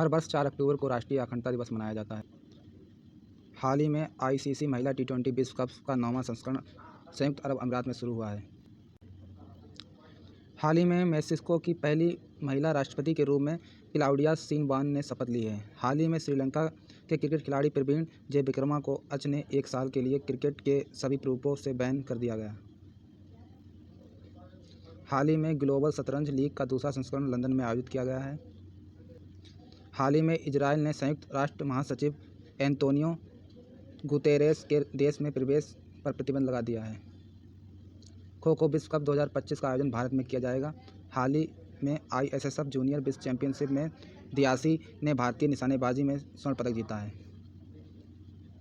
हर वर्ष 4 अक्टूबर को राष्ट्रीय अखंडता दिवस मनाया जाता है। हाल ही में आईसीसी महिला टी20 विश्व कप का 9वां संस्करण संयुक्त अरब अमीरात में शुरू हुआ है। हाल ही में मेक्सिको की पहली महिला राष्ट्रपति के रूप में क्लाउडिया शिनबाम ने शपथ ली है। हाल ही में श्रीलंका के क्रिकेट खिलाड़ी प्रवीण जे विक्रमा को अच ने 1 साल के लिए क्रिकेट के सभी रूपों से बैन कर दिया गया। हाल ही में ग्लोबल शतरंज लीग का दूसरा संस्करण लंदन में आयोजित किया गया है। हाल ही में इजरायल ने संयुक्त राष्ट्र महासचिव एंटोनियो गुतेरेस के देश में प्रवेश पर प्रतिबंध लगा दिया है। खो खो विश्व कप 2025 का आयोजन भारत में किया जाएगा। हाल ही में आईएसएसएफ जूनियर विश्व चैंपियनशिप में दियासी ने भारतीय निशानेबाजी में स्वर्ण पदक जीता है।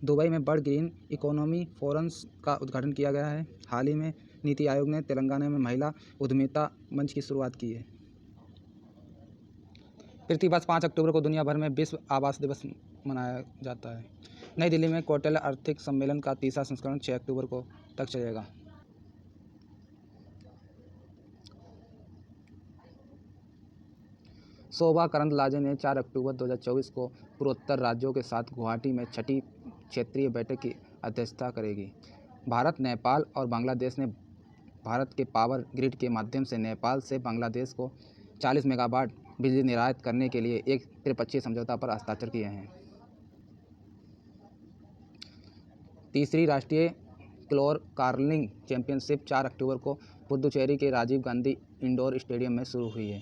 दुबई में वर्ल्ड ग्रीन इकोनॉमी फोरम का उद्घाटन किया गया है। हाल ही में नीति आयोग ने तेलंगाना में महिला उद्यमिता मंच की शुरुआत की है। प्रतिवर्ष 5 अक्टूबर को दुनिया भर में विश्व आवास दिवस मनाया जाता है। नई दिल्ली में कौटिल्य आर्थिक सम्मेलन का तीसरा संस्करण 6 अक्टूबर को तक चलेगा। शोभा करंदलाजे ने 4 अक्टूबर 2024 को पूर्वोत्तर राज्यों के साथ गुवाहाटी में 6ठी क्षेत्रीय बैठक की अध्यक्षता करेगी। भारत, नेपाल और बांग्लादेश ने भारत के पावर ग्रिड के माध्यम से नेपाल से बांग्लादेश को 40 मेगावाट बिजली निर्यात करने के लिए एक त्रिपक्षीय समझौता पर हस्ताक्षर किए हैं। तीसरी राष्ट्रीय क्लोर कार्लिंग चैंपियनशिप 4 अक्टूबर को पुडुचेरी के राजीव गांधी इंडोर स्टेडियम में शुरू हुई है।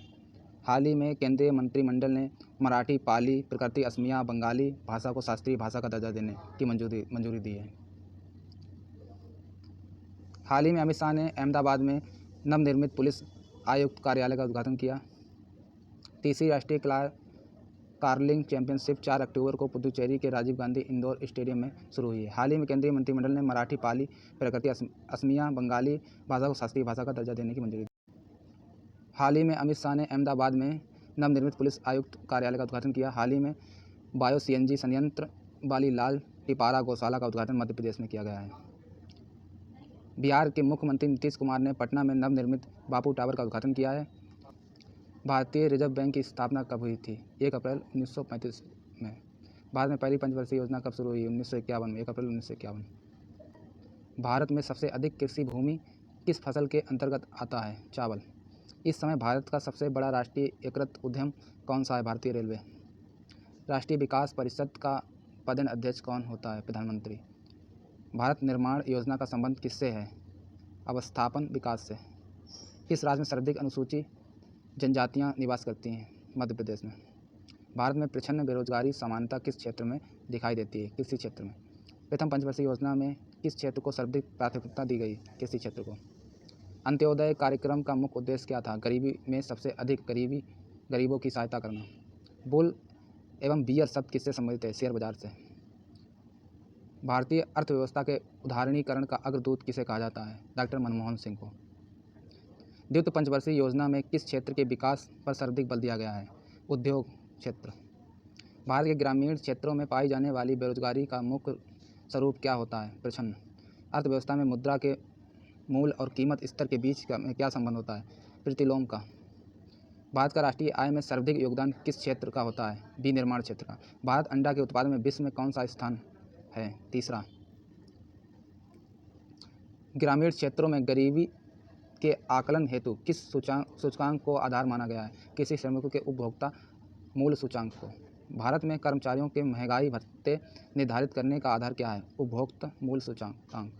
हाल ही में केंद्रीय मंत्रिमंडल ने मराठी, पाली, प्राकृत, असमिया, बंगाली भाषा को शास्त्रीय भाषा का दर्जा देने की मंजूरी दी है। हाल ही में अमित शाह ने अहमदाबाद में नवनिर्मित पुलिस आयुक्त कार्यालय का उद्घाटन किया। तीसरी राष्ट्रीय कार्लिंग चैंपियनशिप 4 अक्टूबर को पुडुचेरी के राजीव गांधी इंडोर स्टेडियम में शुरू हुई है। हाल ही में केंद्रीय मंत्रिमंडल ने मराठी, पाली, प्राकृत, असमिया, बंगाली भाषा को शास्त्रीय भाषा का दर्जा देने की मंजूरी दी। हाल ही में अमित शाह ने अहमदाबाद में नवनिर्मित पुलिस आयुक्त कार्यालय का उद्घाटन किया। हाल ही में बायो सीएनजी संयंत्र वाली लाल टिपारा गौशाला का उद्घाटन मध्य प्रदेश में किया गया है। बिहार के मुख्यमंत्री नीतीश कुमार ने पटना में नवनिर्मित बापू टावर का उद्घाटन किया है। भारतीय रिजर्व बैंक की स्थापना कब हुई थी? 1 अप्रैल 1935 में। भारत में पहली पंचवर्षीय योजना कब शुरू हुई? 1951 में, 1 अप्रैल 1951। भारत में सबसे अधिक कृषि भूमि किस फसल के अंतर्गत आता है? चावल। इस समय भारत का सबसे बड़ा राष्ट्रीय एकीकृत उद्यम कौन सा है? भारतीय रेलवे। राष्ट्रीय विकास परिषद का पदेन अध्यक्ष कौन होता है? प्रधानमंत्री। भारत निर्माण योजना का संबंध किससे है? अवस्थापन विकास से। किस राज्य में सर्वाधिक अनुसूचित जनजातियां निवास करती हैं? मध्य प्रदेश में। भारत में प्रच्छन्न बेरोजगारी समानता किस क्षेत्र में दिखाई देती है? कृषि क्षेत्र में। प्रथम पंचवर्षीय योजना में किस क्षेत्र को सर्वाधिक प्राथमिकता दी गई? कृषि क्षेत्र को। अंत्योदय कार्यक्रम का मुख्य उद्देश्य क्या था? गरीबी में सबसे अधिक गरीबों की सहायता करना। बुल एवं बियर शब्द किससे संबंधित है? शेयर बाजार से। भारतीय अर्थव्यवस्था के उदारीकरण का अग्रदूत किसे कहा जाता है? डॉक्टर मनमोहन सिंह को। द्वितीय पंचवर्षीय योजना में किस क्षेत्र के विकास पर सर्वाधिक बल दिया गया है? उद्योग क्षेत्र। भारत के ग्रामीण क्षेत्रों में पाई जाने वाली बेरोजगारी का मुख्य स्वरूप क्या होता है? प्रच्छन्न। अर्थव्यवस्था में मुद्रा के मूल्य और कीमत स्तर के बीच में क्या संबंध होता है? प्रतिलोम का। भारत का राष्ट्रीय आय में सर्वाधिक योगदान किस क्षेत्र का होता है? विनिर्माण क्षेत्र का। भारत अंडा के उत्पादन में विश्व में कौन सा स्थान है? तीसरा। ग्रामीण क्षेत्रों में गरीबी के आकलन हेतु किस सूचकांक को आधार माना गया है? कृषि श्रमिकों के उपभोक्ता मूल्य सूचकांक को। भारत में कर्मचारियों के महंगाई भत्ते निर्धारित करने का आधार क्या है? उपभोक्ता मूल्य सूचकांक।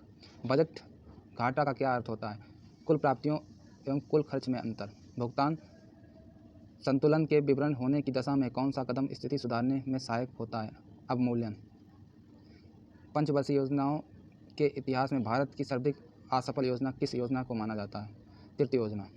बजट घाटा का क्या अर्थ होता है? कुल प्राप्तियों एवं कुल खर्च में अंतर। भुगतान संतुलन के विवरण होने की दशा में कौन सा कदम स्थिति सुधारने में सहायक होता है? अवमूल्यन। पंचवर्षीय योजनाओं के इतिहास में भारत की सर्वाधिक असफल योजना किस योजना को माना जाता है? तृतीय योजना।